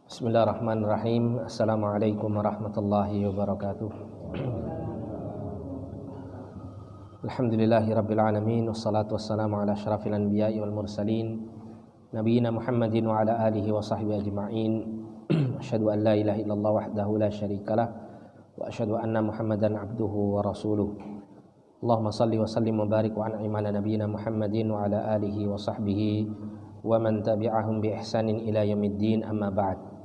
Bismillahirrahmanirrahim. Assalamualaikum warahmatullahi wabarakatuh. Alhamdulillahirabbil alamin wassalatu wassalamu ala asyrafil anbiya'i wal mursalin nabiyina Muhammadin wa ala alihi wa sahbihi ajma'in. Asyhadu an la ilaha illallah wahdahu la syarikalah wa asyhadu anna Muhammadan abduhu wa rasuluh. Allahumma salli wa sallim wa barik wa an'im ala nabiyyina Muhammadin wa ala alihi wa sahbihi wa man tabi'ahum bi ihsanin ila yaumiddin, amma ba'd.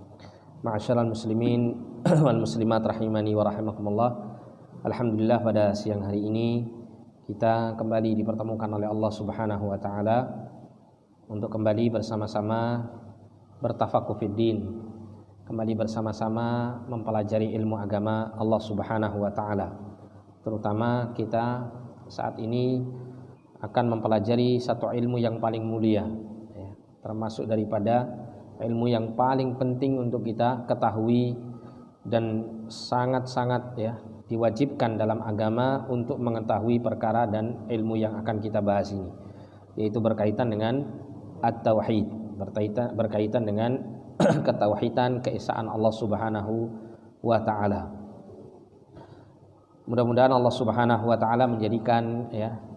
Ma'asyiral muslimin wal muslimat rahimani wa rahimakumullah. Alhamdulillah, pada siang hari ini kita kembali dipertemukan oleh Allah Subhanahu wa taala untuk kembali bersama-sama bertafakuh fiddin, kembali bersama-sama mempelajari ilmu agama Allah Subhanahu wa taala. Terutama kita saat ini akan mempelajari satu ilmu yang paling mulia, termasuk daripada ilmu yang paling penting untuk kita ketahui dan sangat-sangat diwajibkan dalam agama untuk mengetahui perkara dan ilmu yang akan kita bahas ini, yaitu berkaitan dengan at-tauhid, berkaitan dengan ketauhidan, keesaan Allah Subhanahu wa taala. Mudah-mudahan Allah Subhanahu wa taala menjadikan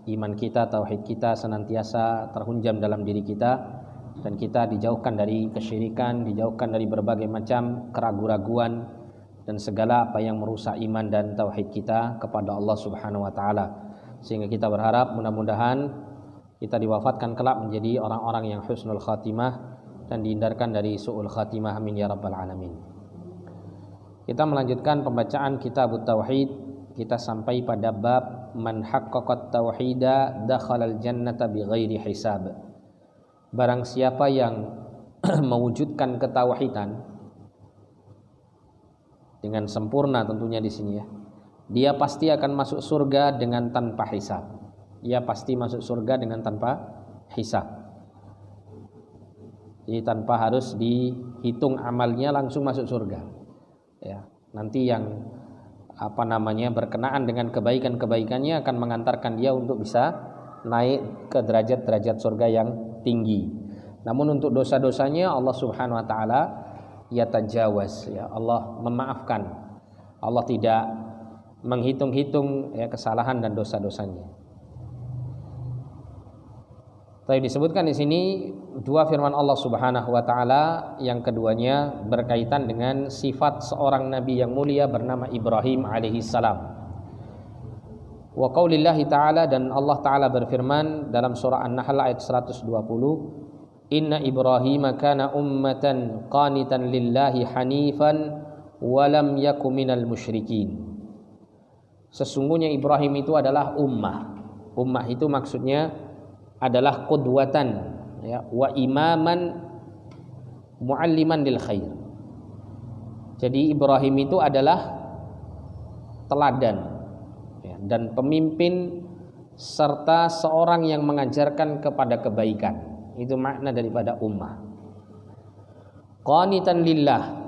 iman kita, tauhid kita senantiasa terhunjam dalam diri kita, dan kita dijauhkan dari kesyirikan, dijauhkan dari berbagai macam keraguan-raguan dan segala apa yang merusak iman dan tauhid kita kepada Allah Subhanahu wa taala. Sehingga kita berharap mudah-mudahan kita diwafatkan kelak menjadi orang-orang yang husnul khatimah dan dihindarkan dari su'ul khatimah, amin ya rabbal alamin. Kita melanjutkan pembacaan kitabut tauhid. Kita sampai pada bab man haqqaqat tauhida dakhalal jannata bighairi hisab. Barang siapa yang mewujudkan ketauhidan dengan sempurna, tentunya di sini dia pasti akan masuk surga dengan tanpa hisab. Dia pasti masuk surga dengan tanpa hisab. Jadi tanpa harus dihitung amalnya langsung masuk surga. Nanti yang berkenaan dengan kebaikan-kebaikannya akan mengantarkan dia untuk bisa naik ke derajat-derajat surga yang tinggi. Namun untuk dosa-dosanya Allah Subhanahu wa taala yatajawaz, Allah memaafkan. Allah tidak menghitung-hitung kesalahan dan dosa-dosanya. Tapi disebutkan di sini dua firman Allah Subhanahu wa taala, yang keduanya berkaitan dengan sifat seorang nabi yang mulia bernama Ibrahim alaihi salam. Wa qaulillahi ta'ala, dan Allah ta'ala berfirman dalam surah An-Nahl ayat 120, inna Ibrahima kana ummatan qanitan lillahi hanifan wa lam yaku minal musyrikin. Sesungguhnya Ibrahim itu adalah ummah. Ummah itu maksudnya adalah qudwatan wa imaman mualliman lil khair. Jadi Ibrahim itu adalah teladan dan pemimpin serta seorang yang mengajarkan kepada kebaikan. Itu makna daripada ummah. Qanitan lillah.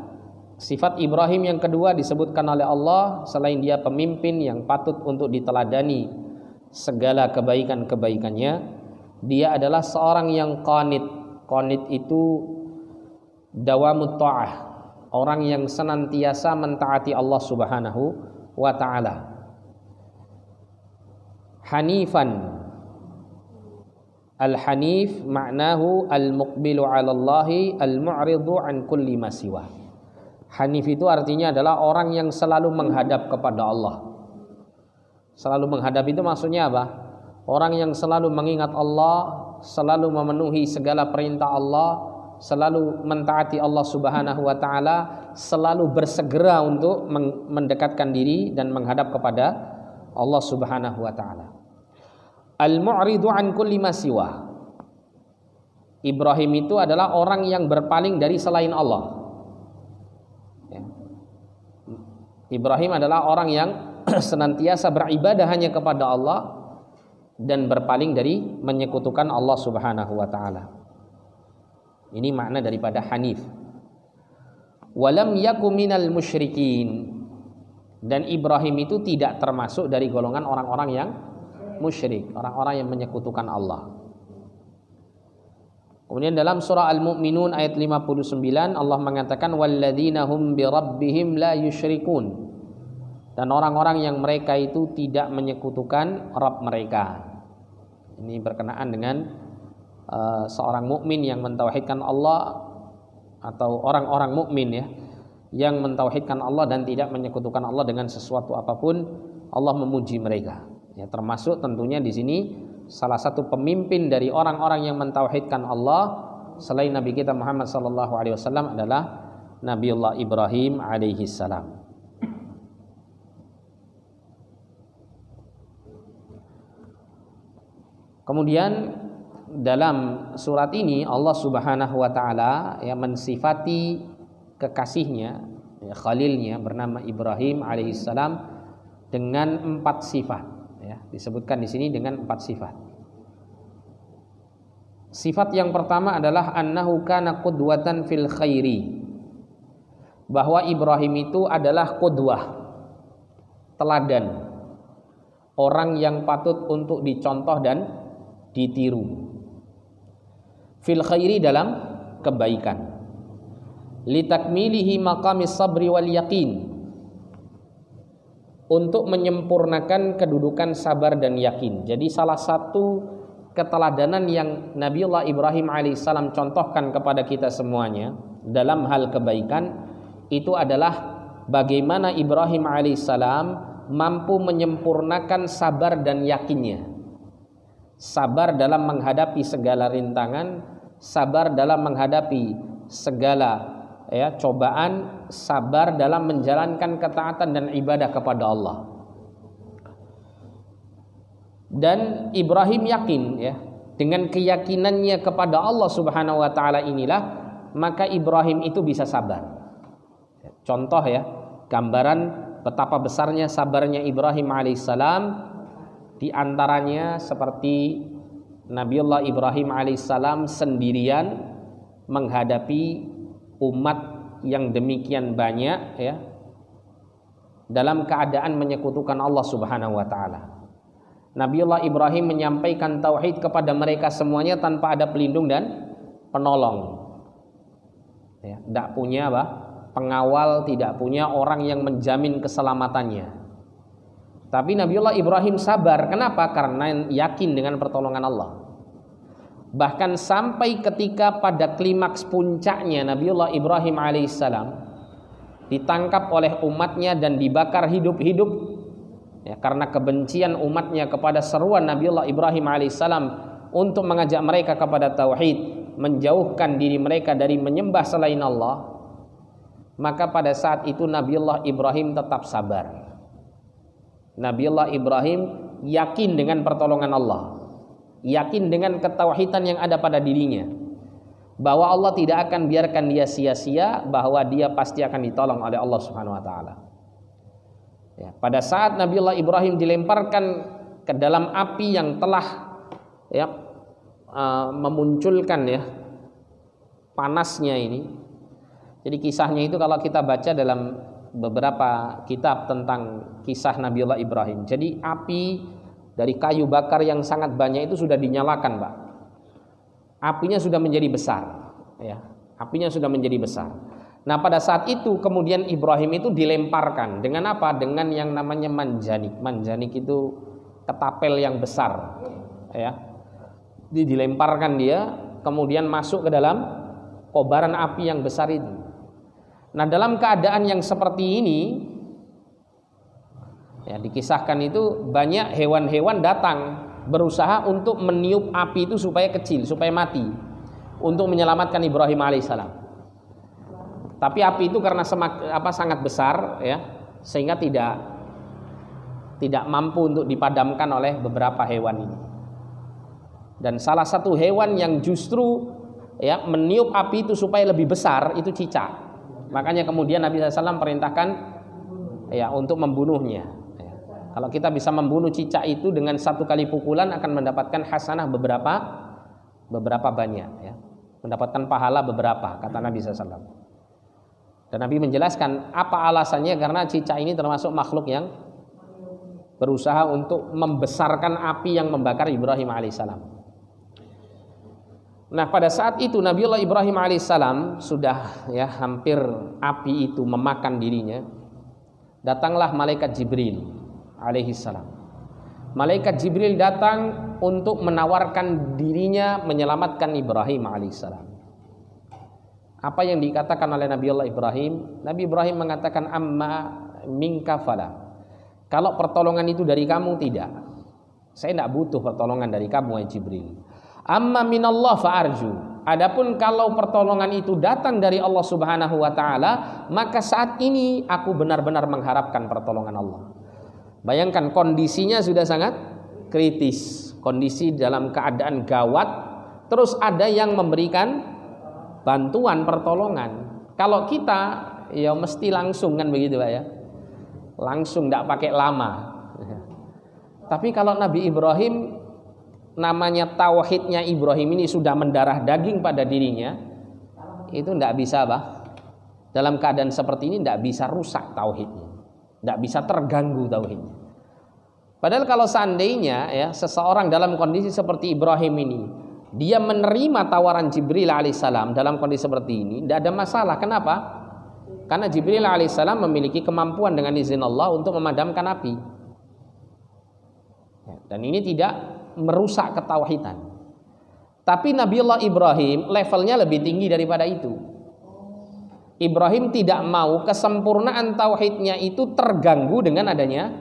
Sifat Ibrahim yang kedua disebutkan oleh Allah, selain dia pemimpin yang patut untuk diteladani segala kebaikan-kebaikannya, dia adalah seorang yang qanit. Qanit itu dawamut ta'ah, orang yang senantiasa mentaati Allah Subhanahu wa ta'ala. Hanifan. Al-hanif maknahu al-muqbilu 'ala Allahi al-mu'ridu 'an kulli ma siwa. Hanif itu artinya adalah orang yang selalu menghadap kepada Allah. Selalu menghadap itu maksudnya apa? Orang yang selalu mengingat Allah, selalu memenuhi segala perintah Allah, selalu mentaati Allah Subhanahu wa taala, selalu bersegera untuk mendekatkan diri dan menghadap kepada Allah Subhanahu wa taala. Al-mu'ridu an kulli ma siwa. Ibrahim itu adalah orang yang berpaling dari selain Allah. Ibrahim adalah orang yang senantiasa beribadah hanya kepada Allah dan berpaling dari menyekutukan Allah Subhanahu wa taala. Ini makna daripada hanif. Walam yaku minal musyrikin. Dan Ibrahim itu tidak termasuk dari golongan orang-orang yang musyrik, orang-orang yang menyekutukan Allah. Kemudian dalam surah Al-Mu'minun ayat 59 Allah mengatakan walladzina hum birabbihim la yusyrikun. Dan orang-orang yang mereka itu tidak menyekutukan Rabb mereka. Ini berkenaan dengan seorang mukmin yang mentauhidkan Allah, atau orang-orang mukmin ya, yang mentauhidkan Allah dan tidak menyekutukan Allah dengan sesuatu apapun. Allah memuji mereka. Ya, termasuk tentunya di sini salah satu pemimpin dari orang-orang yang mentauhidkan Allah selain Nabi kita Muhammad sallallahu alaihi wasallam adalah Nabiullah Ibrahim alaihi salam. Kemudian dalam surat ini Allah Subhanahu wa taala ya mensifati kekasihnya, ya, khalilnya bernama Ibrahim alaihissalam dengan 4 sifat, ya, disebutkan di sini dengan 4 sifat. Sifat yang pertama adalah annahu kana qudwatan fil khairi. Bahwa Ibrahim itu adalah qudwah, teladan, orang yang patut untuk dicontoh dan ditiru. Fil khairi dalam kebaikan. Litakmilihi maqamis sabri wal yaqin. Untuk menyempurnakan kedudukan sabar dan yakin. Jadi salah satu keteladanan yang Nabiullah Ibrahim alaihissalam contohkan kepada kita semuanya dalam hal kebaikan itu adalah bagaimana Ibrahim alaihissalam mampu menyempurnakan sabar dan yakinnya. Sabar dalam menghadapi segala rintangan, sabar dalam menghadapi segala cobaan, sabar dalam menjalankan ketaatan dan ibadah kepada Allah. Dan Ibrahim yakin dengan keyakinannya kepada Allah Subhanahu wa taala inilah maka Ibrahim itu bisa sabar. Contoh gambaran betapa besarnya sabarnya Ibrahim alaihissalam. Di antaranya seperti Nabiullah Ibrahim alaihissalam sendirian menghadapi umat yang demikian banyak dalam keadaan menyekutukan Allah Subhanahu wa taala. Nabiullah Ibrahim menyampaikan tauhid kepada mereka semuanya tanpa ada pelindung dan penolong. Tidak punya pengawal, tidak punya orang yang menjamin keselamatannya. Tapi Nabiullah Ibrahim sabar. Kenapa? Karena yakin dengan pertolongan Allah. Bahkan sampai ketika pada klimaks puncaknya Nabiullah Ibrahim alaihissalam ditangkap oleh umatnya dan dibakar hidup-hidup karena kebencian umatnya kepada seruan Nabiullah Ibrahim alaihissalam untuk mengajak mereka kepada tauhid, menjauhkan diri mereka dari menyembah selain Allah. Maka pada saat itu Nabiullah Ibrahim tetap sabar. Nabiullah Ibrahim yakin dengan pertolongan Allah, yakin dengan ketauhidan yang ada pada dirinya, bahwa Allah tidak akan biarkan dia sia-sia, bahwa dia pasti akan ditolong oleh Allah Subhanahu wa taala. Pada saat Nabiullah Ibrahim dilemparkan ke dalam api yang telah memunculkan panasnya ini. Jadi kisahnya itu kalau kita baca dalam beberapa kitab tentang kisah Nabiullah Ibrahim. Jadi api dari kayu bakar yang sangat banyak itu sudah dinyalakan, Pak. Apinya sudah menjadi besar, Apinya sudah menjadi besar. Nah, pada saat itu kemudian Ibrahim itu dilemparkan dengan apa? Dengan yang namanya manjanik. Manjanik itu ketapel yang besar, Dilemparkan dia, kemudian masuk ke dalam kobaran api yang besar itu. Nah, dalam keadaan yang seperti ini dikisahkan itu banyak hewan-hewan datang berusaha untuk meniup api itu supaya kecil, supaya mati, untuk menyelamatkan Ibrahim alaihissalam. Tapi api itu karena sangat besar sehingga tidak mampu untuk dipadamkan oleh beberapa hewan ini. Dan salah satu hewan yang justru meniup api itu supaya lebih besar itu cicak. Makanya kemudian Nabi SAW perintahkan untuk membunuhnya. Kalau kita bisa membunuh cicak itu dengan 1 kali pukulan akan mendapatkan hasanah beberapa banyak, mendapatkan pahala beberapa, kata Nabi SAW. Dan Nabi menjelaskan apa alasannya, karena cicak ini termasuk makhluk yang berusaha untuk membesarkan api yang membakar Ibrahim alaihissalam. Nah, pada saat itu Nabiullah Ibrahim alaihissalam sudah ya hampir api itu memakan dirinya. Datanglah malaikat Jibril alaihissalam. Malaikat Jibril datang untuk menawarkan dirinya menyelamatkan Ibrahim alaihissalam. Apa yang dikatakan oleh Nabiullah Ibrahim? Nabi Ibrahim mengatakan amma minka fala. Kalau pertolongan itu dari kamu, tidak. Saya tidak butuh pertolongan dari kamu, wahai Jibril. Amma minallah fa'arju. Adapun kalau pertolongan itu datang dari Allah Subhanahu wa taala, maka saat ini aku benar-benar mengharapkan pertolongan Allah. Bayangkan kondisinya sudah sangat kritis, kondisi dalam keadaan gawat, terus ada yang memberikan bantuan pertolongan. Kalau kita ya mesti langsung kan begitu Pak ya. Langsung tidak pakai lama. Tapi kalau Nabi Ibrahim, namanya tauhidnya Ibrahim ini sudah mendarah daging pada dirinya, itu tidak bisa Pak. Dalam keadaan seperti ini tidak bisa rusak tauhidnya, tidak bisa terganggu tauhidnya. Padahal kalau seandainya ya seseorang dalam kondisi seperti Ibrahim ini, dia menerima tawaran Jibril alaihissalam dalam kondisi seperti ini, tidak ada masalah. Kenapa? Karena Jibril alaihissalam memiliki kemampuan dengan izin Allah untuk memadamkan api. Dan ini tidak merusak ketauhidan. Tapi Nabiullah Ibrahim levelnya lebih tinggi daripada itu. Ibrahim tidak mau kesempurnaan tauhidnya itu terganggu dengan adanya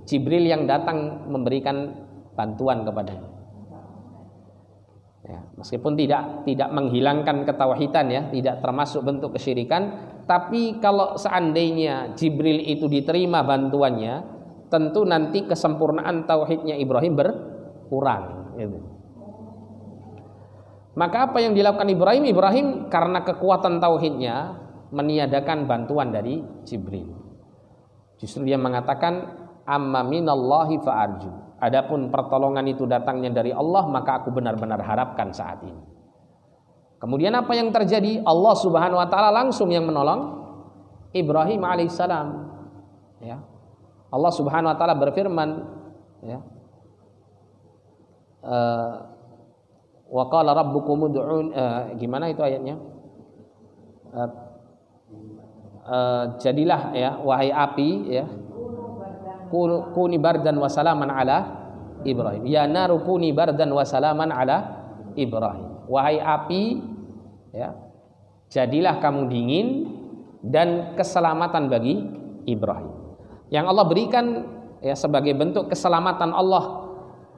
Jibril yang datang memberikan bantuan kepadanya. Ya, meskipun tidak menghilangkan ketauhidan ya, tidak termasuk bentuk kesyirikan, tapi kalau seandainya Jibril itu diterima bantuannya, tentu nanti kesempurnaan tauhidnya Ibrahim berkurang gitu. Maka apa yang dilakukan Ibrahim? Ibrahim karena kekuatan tauhidnya meniadakan bantuan dari Jibril. Justru dia mengatakan amma minallahi fa'arju. Adapun pertolongan itu datangnya dari Allah, maka aku benar-benar harapkan saat ini. Kemudian apa yang terjadi? Allah Subhanahu wa taala langsung yang menolong Ibrahim alaihissalam. Ya. Allah Subhanahu wa taala berfirman ya. Wa qala rabbukum ud'un, gimana itu ayatnya? Jadilah ya wahai api ya, kuni bardan wa salaman ala Ibrahim. Ya naru kuni bardan wa salaman ala Ibrahim. Wahai api ya, jadilah kamu dingin dan keselamatan bagi Ibrahim. Yang Allah berikan ya sebagai bentuk keselamatan Allah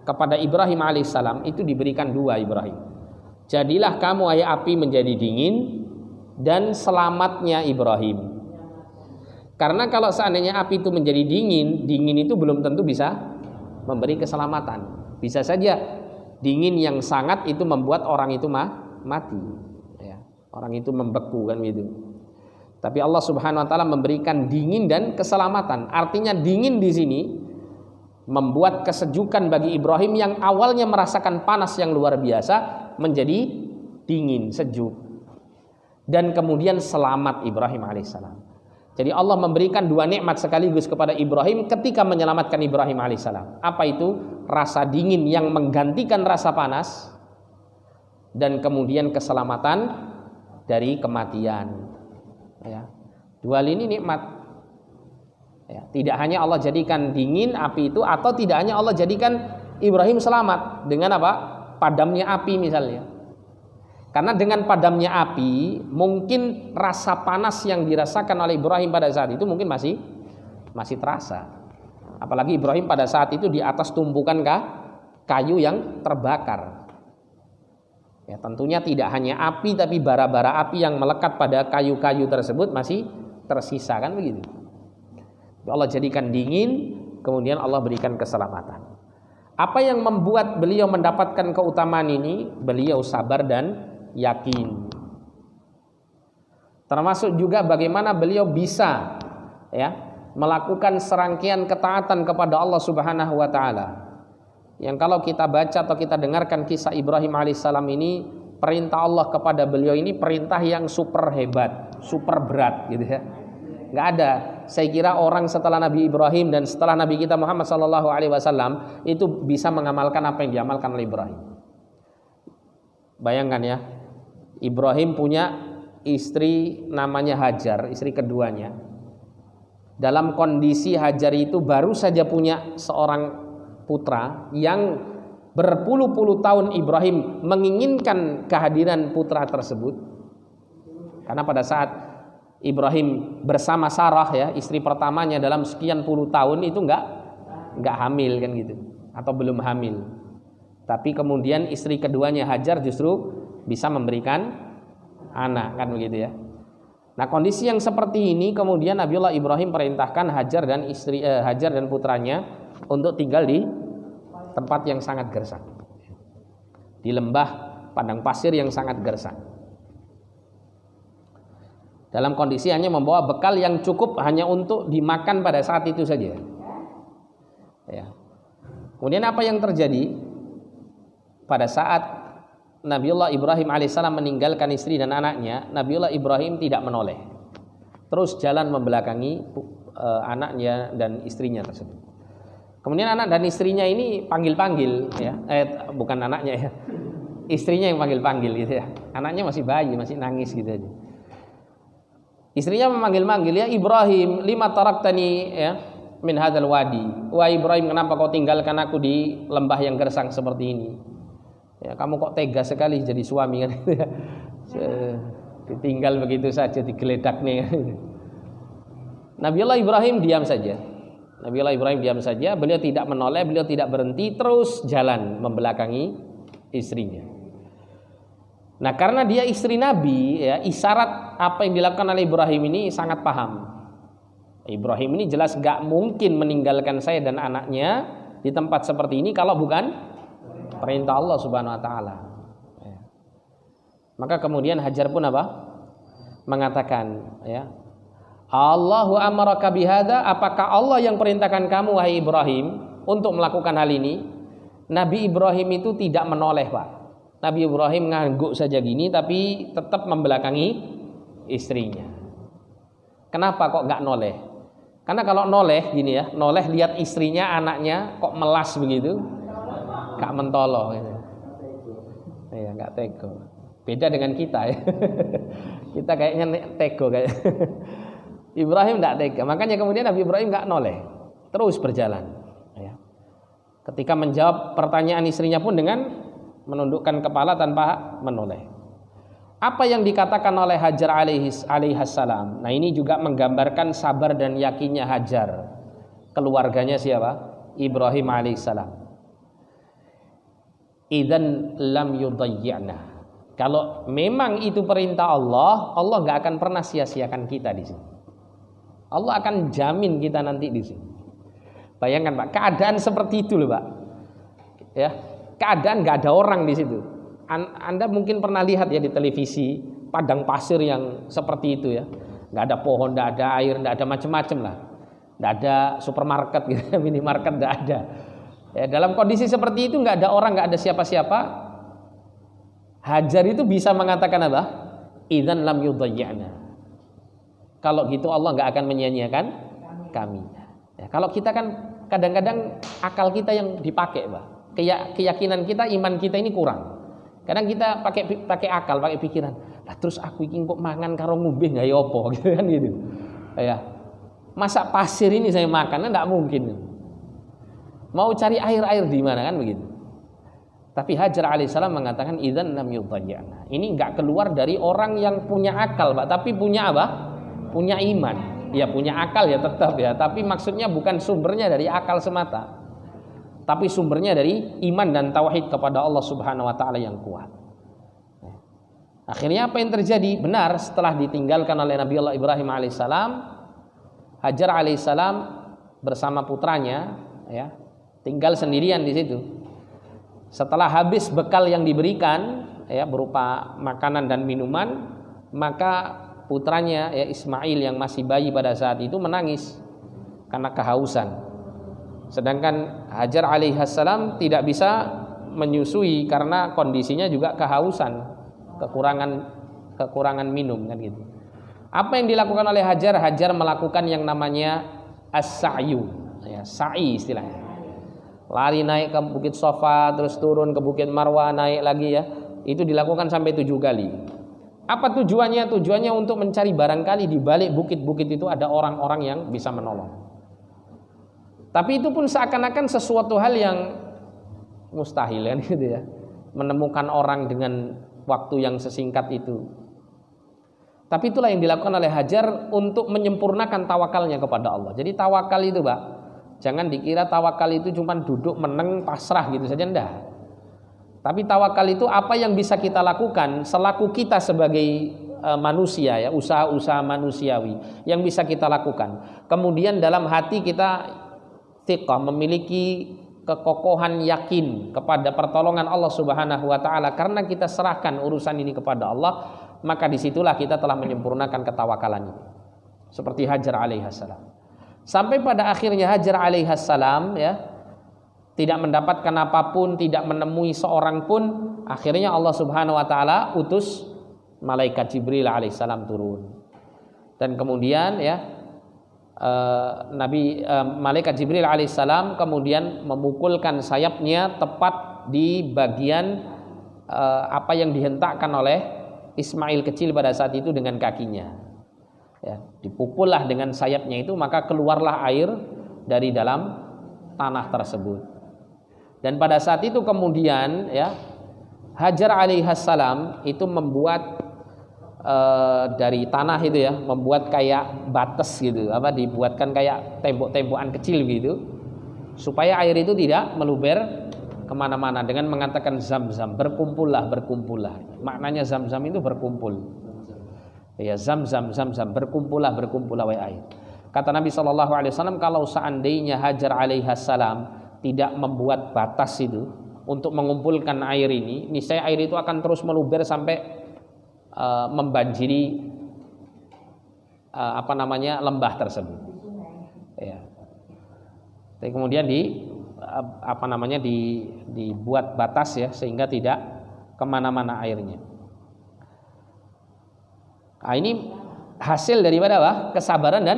kepada Ibrahim alaihissalam itu diberikan dua Ibrahim. Jadilah kamu wahai api menjadi dingin dan selamatnya Ibrahim. Karena kalau seandainya api itu menjadi dingin, dingin itu belum tentu bisa memberi keselamatan. Bisa saja dingin yang sangat itu membuat orang itu mati. Ya, orang itu membeku kan gitu. Tapi Allah Subhanahu wa taala memberikan dingin dan keselamatan. Artinya dingin di sini membuat kesejukan bagi Ibrahim yang awalnya merasakan panas yang luar biasa menjadi dingin, sejuk. Dan kemudian selamat Ibrahim alaihissalam. Jadi Allah memberikan dua nikmat sekaligus kepada Ibrahim ketika menyelamatkan Ibrahim alaihissalam. Apa itu? Rasa dingin yang menggantikan rasa panas dan kemudian keselamatan dari kematian. Ya. Dua ini nikmat. Ya, tidak hanya Allah jadikan dingin api itu, atau tidak hanya Allah jadikan Ibrahim selamat dengan apa? Padamnya api misalnya. Karena dengan padamnya api, mungkin rasa panas yang dirasakan oleh Ibrahim pada saat itu mungkin masih terasa. Apalagi Ibrahim pada saat itu di atas tumpukan kayu yang terbakar. Ya, tentunya tidak hanya api, tapi bara-bara api yang melekat pada kayu-kayu tersebut masih tersisa kan begitu. Allah jadikan dingin, kemudian Allah berikan keselamatan. Apa yang membuat beliau mendapatkan keutamaan ini? Beliau sabar dan yakin. Termasuk juga bagaimana beliau bisa ya melakukan serangkaian ketaatan kepada Allah Subhanahu wa taala. Yang kalau kita baca atau kita dengarkan kisah Ibrahim alaihissalam ini, perintah Allah kepada beliau ini perintah yang super hebat, super berat gitu ya. Enggak ada. Saya kira orang setelah Nabi Ibrahim dan setelah Nabi kita Muhammad sallallahu alaihi wasallam itu bisa mengamalkan apa yang diamalkan oleh Ibrahim. Bayangkan ya, Ibrahim punya istri namanya Hajar, istri keduanya. Dalam kondisi Hajar itu baru saja punya seorang putra yang berpuluh-puluh tahun Ibrahim menginginkan kehadiran putra tersebut. Karena pada saat Ibrahim bersama Sarah ya, istri pertamanya dalam sekian puluh tahun itu enggak hamil kan gitu, atau belum hamil. Tapi kemudian istri keduanya Hajar justru bisa memberikan anak kan begitu ya. Nah, kondisi yang seperti ini kemudian Nabiullah Ibrahim perintahkan Hajar dan putranya untuk tinggal di tempat yang sangat gersang, di lembah padang pasir yang sangat gersang. Dalam kondisi hanya membawa bekal yang cukup hanya untuk dimakan pada saat itu saja. Ya. Kemudian apa yang terjadi pada saat Nabiullah Ibrahim alaihissalam meninggalkan istri dan anaknya? Nabiullah Ibrahim tidak menoleh, terus jalan membelakangi anaknya dan istrinya tersebut. Kemudian anak dan istrinya ini panggil-panggil ya, bukan anaknya ya, istrinya yang panggil-panggil gitu ya. Anaknya masih bayi, masih nangis gitu aja. Istrinya memanggil-manggil, ya Ibrahim, lima taraktani ya min hadzal wadi. Wah Ibrahim, kenapa kau tinggalkan aku di lembah yang gersang seperti ini? Ya, kamu kok tega sekali jadi suami kan? Ditinggal begitu saja, digeledak nih. Nabiullah Ibrahim diam saja. Beliau tidak menoleh, beliau tidak berhenti, terus jalan membelakangi istrinya. Nah, karena dia istri Nabi, ya, isyarat apa yang dilakukan oleh Ibrahim ini sangat paham. Ibrahim ini jelas gak mungkin meninggalkan saya dan anaknya di tempat seperti ini kalau bukan perintah Allah Subhanahu Wa Taala. Ya. Maka kemudian Hajar pun apa? Mengatakan, ya, Allahu amaraka bihada, apakah Allah yang perintahkan kamu wahai Ibrahim untuk melakukan hal ini? Nabi Ibrahim itu tidak menoleh, Pak. Nabi Ibrahim ngangguk saja gini tapi tetap membelakangi istrinya. Kenapa kok gak noleh? Karena kalau noleh gini ya, noleh lihat istrinya, anaknya kok melas begitu, gak mentoloh gitu. Ya, gak tego. Beda dengan kita ya. Kita kayaknya tego kayak. Ibrahim gak tega. Makanya kemudian Nabi Ibrahim gak noleh, terus berjalan ya. Ketika menjawab pertanyaan istrinya pun dengan menundukkan kepala tanpa menoleh. Apa yang dikatakan oleh Hajar alaihissalam? Nah, ini juga menggambarkan sabar dan yakinnya Hajar. Keluarganya siapa? Ibrahim alaihissalam. Idzan lam yudayyi'na. Kalau memang itu perintah Allah, Allah enggak akan pernah sia-siakan kita di sini. Allah akan jamin kita nanti di sini. Bayangkan, Pak, keadaan seperti itu loh, Pak. Ya. Keadaan nggak ada orang di situ. Anda mungkin pernah lihat ya di televisi padang pasir yang seperti itu ya. Nggak ada pohon, nggak ada air, nggak ada macam-macam lah. Nggak ada supermarket gitu, minimarket nggak ada. Ya, dalam kondisi seperti itu nggak ada orang, nggak ada siapa-siapa. Hajar itu bisa mengatakan apa? Idzan lam yudayyi'na. Kalau gitu Allah nggak akan menyia-nyiakan kami. Ya, kalau kita kan kadang-kadang akal kita yang dipakai, Pak. Keyakinan kita, iman kita ini kurang. Kadang kita pakai akal, pakai pikiran. Lah terus aku iki kok mangan karo ngombe enggak ya apa gitu kan gitu. Ya. Masa pasir ini saya makan? Enggak mungkin. Mau cari air di mana kan begitu. Tapi Hajar alaihissalam mengatakan idzan lam yudayyi'na. Ini enggak keluar dari orang yang punya akal, Pak, tapi punya apa? Punya iman. Ya punya akal ya tetap ya, tapi maksudnya bukan sumbernya dari akal semata. Tapi sumbernya dari iman dan tauhid kepada Allah Subhanahu wa taala yang kuat. Akhirnya apa yang terjadi? Benar, setelah ditinggalkan oleh Nabiullah Ibrahim alaihissalam, Hajar alaihissalam bersama putranya ya, tinggal sendirian di situ. Setelah habis bekal yang diberikan ya berupa makanan dan minuman, maka putranya ya Ismail yang masih bayi pada saat itu menangis karena kehausan. Sedangkan Hajar alaihissalam tidak bisa menyusui karena kondisinya juga kehausan, kekurangan minum kan gitu. Apa yang dilakukan oleh Hajar? Hajar melakukan yang namanya as-sa'yu, ya, sa'i istilahnya. Lari naik ke Bukit Safa, terus turun ke Bukit Marwah, naik lagi ya, Itu dilakukan sampai 7 kali. Apa tujuannya? Tujuannya untuk mencari barangkali di balik bukit-bukit itu ada orang-orang yang bisa menolong. Tapi itu pun seakan-akan sesuatu hal yang mustahil kan gitu ya. Menemukan orang dengan waktu yang sesingkat itu. Tapi itulah yang dilakukan oleh Hajar untuk menyempurnakan tawakalnya kepada Allah. Jadi tawakal itu, Pak, jangan dikira tawakal itu cuma duduk meneng pasrah gitu saja, enggak. Tapi tawakal itu apa yang bisa kita lakukan selaku kita sebagai manusia ya, usaha-usaha manusiawi yang bisa kita lakukan. Kemudian dalam hati kita thiqah, memiliki kekokohan yakin kepada pertolongan Allah Subhanahu wa taala karena kita serahkan urusan ini kepada Allah, maka disitulah kita telah menyempurnakan ketawakalan ini. Seperti Hajar alaihissalam. Sampai pada akhirnya Hajar alaihissalam ya tidak mendapatkan apapun, tidak menemui seorang pun, akhirnya Allah Subhanahu wa taala utus malaikat Jibril alaihissalam turun. Dan kemudian ya malaikat Jibril alaihissalam kemudian memukulkan sayapnya tepat di bagian apa yang dihentakkan oleh Ismail kecil pada saat itu dengan kakinya. Ya, dipukullah dengan sayapnya itu, maka keluarlah air dari dalam tanah tersebut. Dan pada saat itu kemudian ya Hajar alaihissalam itu membuat dari tanah itu ya, membuat kayak batas gitu, dibuatkan kayak tembok-tembokan kecil gitu, supaya air itu tidak meluber kemana-mana dengan mengatakan zam-zam, berkumpullah. Maknanya zam-zam itu berkumpul. Ya, zam-zam, berkumpullah wahai air. Kata Nabi SAW, kalau seandainya Hajar alaihissalam tidak membuat batas itu untuk mengumpulkan air ini, niscaya air itu akan terus meluber sampai membanjiri lembah tersebut. Ya. Tapi kemudian dibuat batas ya sehingga tidak kemana-mana airnya. Nah, ini hasil daripada apa? Kesabaran dan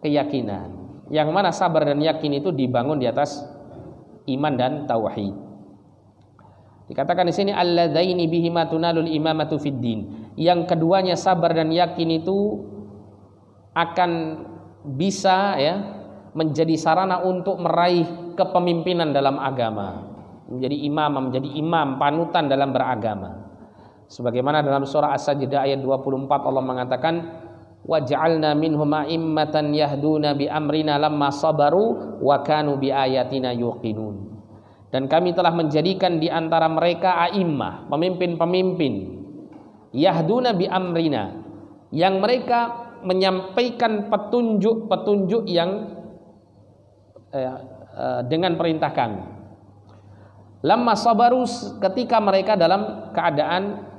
keyakinan. Yang mana sabar dan yakin itu dibangun di atas iman dan tauhid. Dikatakan di sini alladzaini bihima tunalul imamatu fid din. Yang keduanya sabar dan yakin itu akan bisa ya menjadi sarana untuk meraih kepemimpinan dalam agama. Menjadi imam, panutan dalam beragama. Sebagaimana dalam surah As-Sajdah ayat 24 Allah mengatakan waj'alna minhum a'immatan yahduna bi amrina lamma sabaru wa kanu bi ayatina yuqinun. Dan kami telah menjadikan di antara mereka a'immah, pemimpin-pemimpin, yahduna bi amrina, yang mereka menyampaikan petunjuk-petunjuk yang dengan perintah kami. Lamma sabaru, ketika mereka dalam keadaan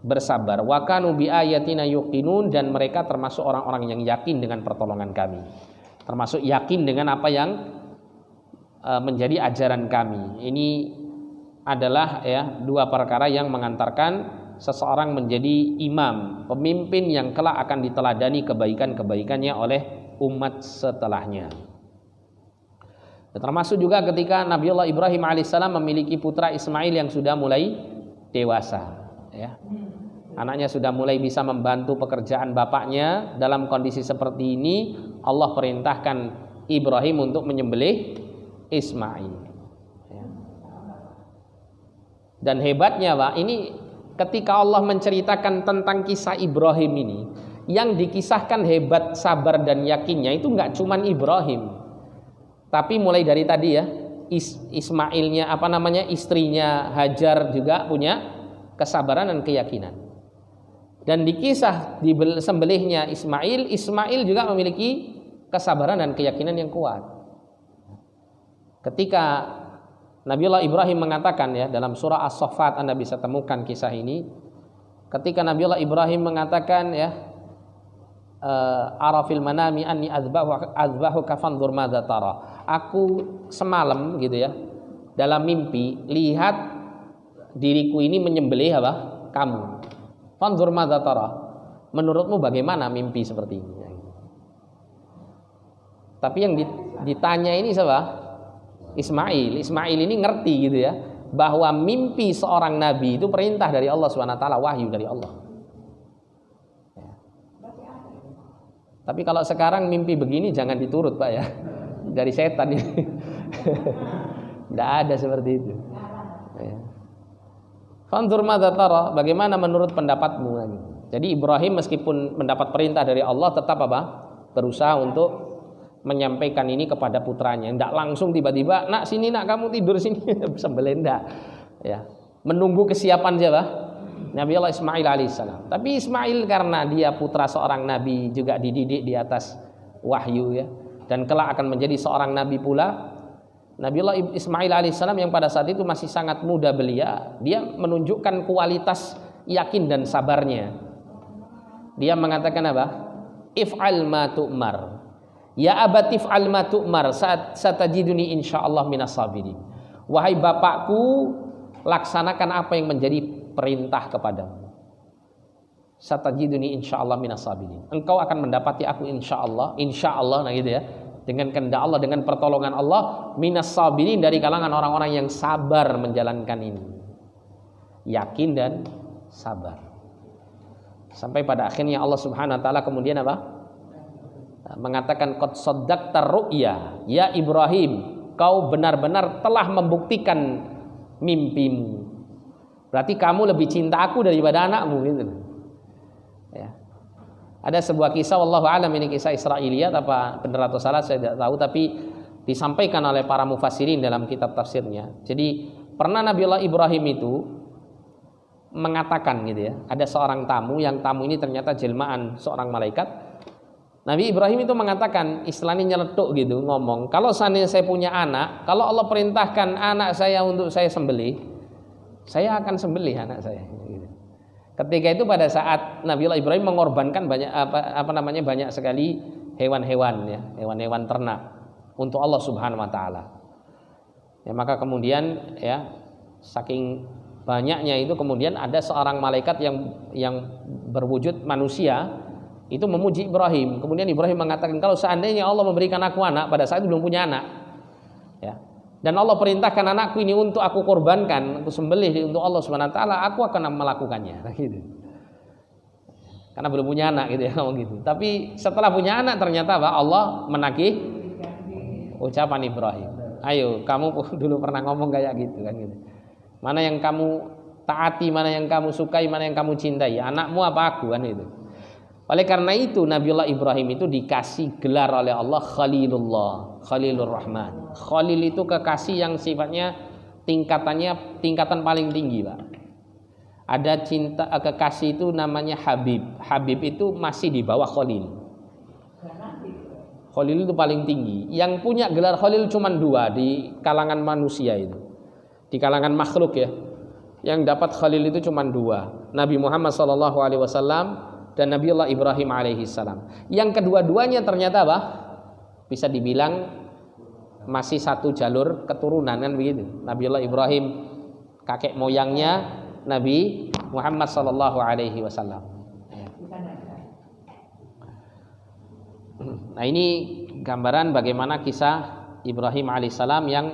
bersabar, wa kanu bi ayatina yuqinun, dan mereka termasuk orang-orang yang yakin dengan pertolongan kami, termasuk yakin dengan apa yang menjadi ajaran kami. Ini adalah ya dua perkara yang mengantarkan seseorang menjadi imam, pemimpin yang kelak akan diteladani kebaikan-kebaikannya oleh umat setelahnya. Dan termasuk juga ketika Nabiullah Ibrahim alaihissalam memiliki putra Ismail yang sudah mulai dewasa ya. Anaknya sudah mulai bisa membantu pekerjaan bapaknya. Dalam kondisi seperti ini Allah perintahkan Ibrahim untuk menyembelih Ismail ya. Dan hebatnya Pak, ini ketika Allah menceritakan tentang kisah Ibrahim ini, yang dikisahkan hebat sabar dan yakinnya itu enggak cuman Ibrahim, tapi mulai dari tadi ya Ismailnya istrinya Hajar juga punya kesabaran dan keyakinan. Dan di kisah disembelihnya Ismail juga memiliki kesabaran dan keyakinan yang kuat. Ketika Nabiullah Ibrahim mengatakan ya, dalam surah As-Saffat Anda bisa temukan kisah ini. Ketika Nabiullah Ibrahim mengatakan ya, arafil manami anni azbahuka fanzur madza tara. Aku semalam gitu ya, dalam mimpi lihat diriku ini menyembelih kamu. Fanzur madza tara. Menurutmu bagaimana mimpi seperti ini? Tapi yang ditanya ini siapa? Ismail ini ngerti gitu ya. bahwa mimpi seorang nabi itu perintah dari Allah Subhanahu wa taala, wahyu dari Allah. Ya. Tapi kalau sekarang mimpi begini jangan diturut, Pak ya. Dari setan ini. Tidak ada seperti itu. Ya. Fanzur madza tara, bagaimana menurut pendapatmu? Jadi Ibrahim meskipun mendapat perintah dari Allah tetap apa? Berusaha untuk menyampaikan ini kepada putranya. Tidak langsung tiba-tiba, nak sini nak kamu tidur sini, sembelih enggak. Ya. Menunggu kesiapan siapa? Nabi Allah Ismail alaihissalam. Tapi Ismail karena dia putra seorang nabi juga dididik di atas wahyu ya, dan kelak akan menjadi seorang nabi pula. Nabiullah Ismail alaihissalam yang pada saat itu masih sangat muda belia, dia menunjukkan kualitas yakin dan sabarnya. Dia mengatakan apa? If'al ma tu'mar. Ya abati if'al ma tu'mar, satajiduni insyaallah minas sabirin. Wahai bapakku, laksanakan apa yang menjadi perintah kepadamu. Satajiduni insyaallah minas sabirin. Engkau akan mendapati aku insyaallah, nah gitu ya. Dengan kehendak Allah, dengan pertolongan Allah, minas sabirin, dari kalangan orang-orang yang sabar menjalankan ini. Yakin dan sabar. Sampai pada akhirnya Allah Subhanahu wa taala kemudian apa? Mengatakan qad saddaqtar ru'ya, ya Ibrahim, kau benar-benar telah membuktikan mimpimu. Berarti kamu lebih cinta aku daripada anakmu gitu. Ya. Ada sebuah kisah, wallahu alam ini kisah Israiliyat apa benar atau salah saya tidak tahu, tapi disampaikan oleh para mufassirin dalam kitab tafsirnya. Jadi pernah Nabiullah Ibrahim itu mengatakan gitu ya, ada seorang tamu, yang tamu ini ternyata jelmaan seorang malaikat. Nabi Ibrahim itu mengatakan, istilahnya nyeletuk gitu, ngomong, kalau seandainya saya punya anak, kalau Allah perintahkan anak saya untuk saya sembelih, saya akan sembelih anak saya. Gitu. Ketika itu pada saat Nabiullah Ibrahim mengorbankan banyak sekali hewan-hewan ya, hewan-hewan ternak untuk Allah Subhanahu wa taala. Ya, maka kemudian ya saking banyaknya itu kemudian ada seorang malaikat yang berwujud manusia itu memuji Ibrahim. Kemudian Ibrahim mengatakan, kalau seandainya Allah memberikan aku anak, pada saat itu belum punya anak. Ya. Dan Allah perintahkan anakku ini untuk aku korbankan, aku sembelih untuk Allah Subhanahu wa taala, aku akan melakukannya. Nah, gitu. Karena belum punya anak gitu ya, ngomong gitu. Tapi setelah punya anak ternyata apa? Allah menagih ucapan Ibrahim. Ayo, kamu dulu pernah ngomong kayak gitu kan gitu. Mana yang kamu taati, mana yang kamu sukai, mana yang kamu cintai, anakmu apa aku kan itu. Oleh karena itu Nabiullah Ibrahim itu dikasih gelar oleh Allah Khalilullah, Khalilur Rahman. Khalil itu kekasih yang sifatnya tingkatan paling tinggi, Pak. Ada cinta kekasih itu namanya Habib. Habib itu masih di bawah Khalil. Khalil itu paling tinggi. Yang punya gelar Khalil cuma 2 di kalangan manusia itu. Di kalangan makhluk ya. Yang dapat Khalil itu cuma 2. Nabi Muhammad SAW dan Nabiullah Ibrahim alaihissalam. Yang kedua-duanya ternyata apa? Bisa dibilang masih satu jalur keturunan kan begitu. Nabiullah Ibrahim kakek moyangnya Nabi Muhammad sallallahu alaihi wasallam. Nah, ini gambaran bagaimana kisah Ibrahim alaihissalam yang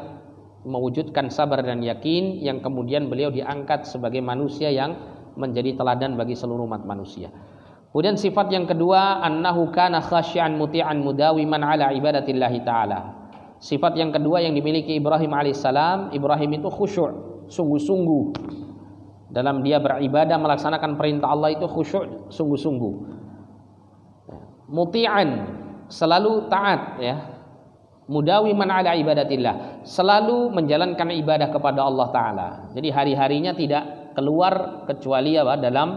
mewujudkan sabar dan yakin, yang kemudian beliau diangkat sebagai manusia yang menjadi teladan bagi seluruh umat manusia. Kemudian sifat yang kedua, annahu kana khasyian muti'an mudawiman ala ibadatillahi ta'ala. Sifat yang kedua yang dimiliki Ibrahim alaihissalam, Ibrahim itu khusyuk, sungguh-sungguh dalam dia beribadah, melaksanakan perintah Allah itu khusyuk, sungguh-sungguh. Muti'an, selalu taat ya. Mudawiman ala ibadatillah, selalu menjalankan ibadah kepada Allah Ta'ala. Jadi hari-harinya tidak keluar kecuali apa? Dalam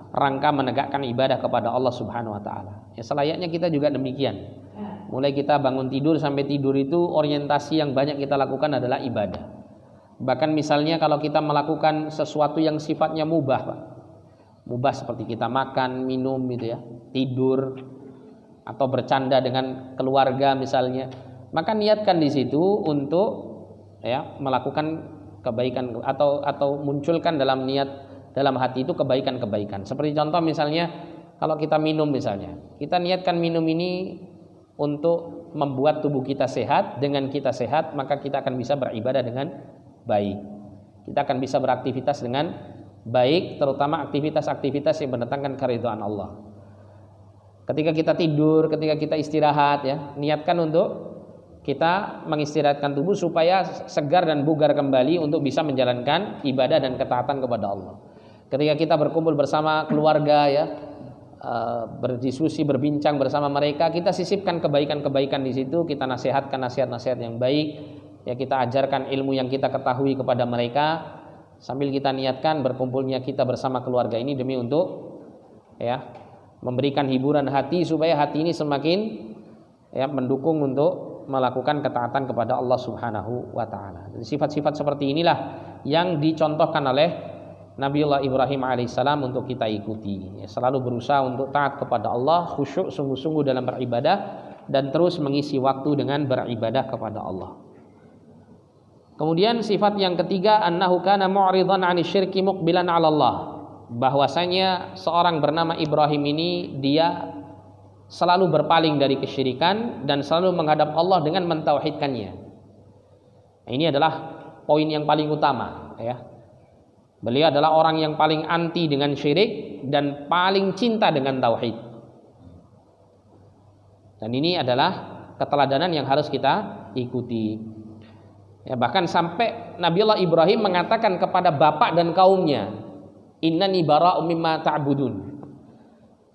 rangka menegakkan ibadah kepada Allah Subhanahu wa taala. Ya selayaknya kita juga demikian. Mulai kita bangun tidur sampai tidur itu orientasi yang banyak kita lakukan adalah ibadah. Bahkan misalnya kalau kita melakukan sesuatu yang sifatnya mubah, Pak. Mubah seperti kita makan, minum gitu ya, tidur atau bercanda dengan keluarga misalnya, maka niatkan di situ untuk ya melakukan kebaikan atau munculkan dalam niat dalam hati itu kebaikan-kebaikan. Seperti contoh misalnya kalau kita minum misalnya, kita niatkan minum ini untuk membuat tubuh kita sehat. Dengan kita sehat maka kita akan bisa beribadah dengan baik. Kita akan bisa beraktivitas dengan baik, terutama aktivitas-aktivitas yang mendatangkan keridhaan Allah. Ketika kita tidur, ketika kita istirahat ya, niatkan untuk kita mengistirahatkan tubuh supaya segar dan bugar kembali untuk bisa menjalankan ibadah dan ketaatan kepada Allah. Ketika kita berkumpul bersama keluarga ya, berdiskusi, berbincang bersama mereka, kita sisipkan kebaikan-kebaikan di situ, kita nasihatkan nasihat-nasihat yang baik, ya kita ajarkan ilmu yang kita ketahui kepada mereka, sambil kita niatkan berkumpulnya kita bersama keluarga ini demi untuk ya memberikan hiburan hati supaya hati ini semakin ya mendukung untuk melakukan ketaatan kepada Allah Subhanahu wa taala. Sifat-sifat seperti inilah yang dicontohkan oleh Nabiullah Ibrahim alaihissalam untuk kita ikuti. Ya, selalu berusaha untuk taat kepada Allah, khusyuk sungguh-sungguh dalam beribadah dan terus mengisi waktu dengan beribadah kepada Allah. Kemudian sifat yang ketiga, annahu kana mu'ridan 'ani syirki muqbilan 'ala Allah. Bahwasanya seorang bernama Ibrahim ini dia selalu berpaling dari kesyirikan dan selalu menghadap Allah dengan mentauhidkannya. Nah, ini adalah poin yang paling utama ya. Beliau adalah orang yang paling anti dengan syirik dan paling cinta dengan tauhid. Dan ini adalah keteladanan yang harus kita ikuti. Ya, bahkan sampai Nabiullah Ibrahim mengatakan kepada bapak dan kaumnya, innani bara'um mimma ta'budun.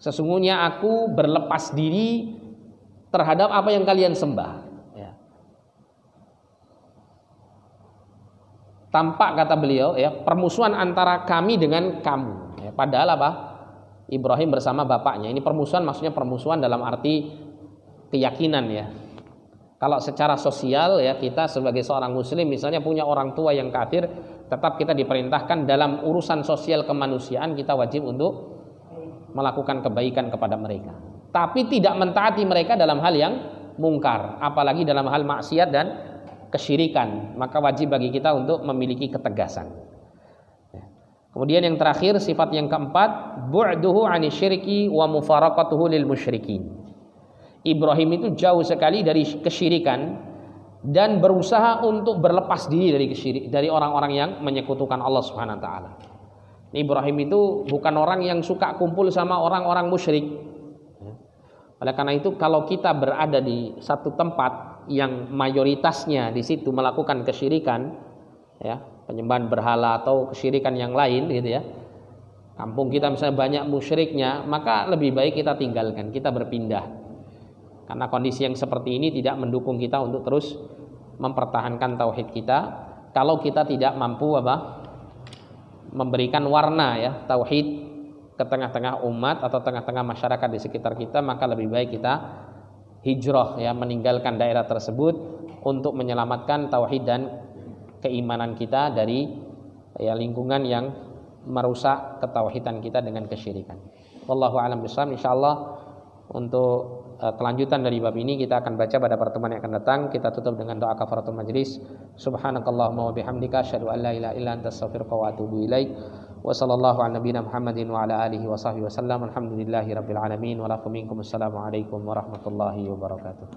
Sesungguhnya aku berlepas diri terhadap apa yang kalian sembah. Ya. Tampak kata beliau ya permusuhan antara kami dengan kamu. Ya, padahal apa? Ibrahim bersama bapaknya. Ini permusuhan maksudnya permusuhan dalam arti keyakinan ya. Kalau secara sosial ya kita sebagai seorang muslim misalnya punya orang tua yang kafir, tetap kita diperintahkan dalam urusan sosial kemanusiaan kita wajib untuk melakukan kebaikan kepada mereka. Tapi tidak mentaati mereka dalam hal yang mungkar, apalagi dalam hal maksiat dan kesyirikan. Maka wajib bagi kita untuk memiliki ketegasan. Kemudian yang terakhir sifat yang keempat, bu'duhu 'ani syirki wa mufaraqatuhu lil musyrikin. Ibrahim itu jauh sekali dari kesyirikan dan berusaha untuk berlepas diri dari orang-orang yang menyekutukan Allah Subhanahu wa taala. Ibrahim itu bukan orang yang suka kumpul sama orang-orang musyrik. Oleh karena itu kalau kita berada di satu tempat yang mayoritasnya di situ melakukan kesyirikan, ya, penyembahan berhala atau kesyirikan yang lain gitu ya. Kampung kita misalnya banyak musyriknya, maka lebih baik kita tinggalkan, kita berpindah. Karena kondisi yang seperti ini tidak mendukung kita untuk terus mempertahankan tauhid kita. Kalau kita tidak mampu memberikan warna ya tauhid ke tengah-tengah umat atau tengah-tengah masyarakat di sekitar kita, maka lebih baik kita hijrah ya meninggalkan daerah tersebut untuk menyelamatkan tauhid dan keimanan kita dari ya lingkungan yang merusak ketauhidan kita dengan kesyirikan. Wallahu a'lam bishawab. Insyaallah untuk kelanjutan dari bab ini kita akan baca pada pertemuan yang akan datang. Kita tutup dengan doa kafaratul majlis. Subhanakallahumma wa bihamdika asyhadu an la ilaha illa anta astaghfiruka wa atubu ilaik. Wa sallallahu ala nabiyyina Muhammadin wa ala alihi wa sahbihi wasallam. Alhamdulillahirabbil alamin wa lakum minkum assalamu alaikum warahmatullahi wabarakatuh.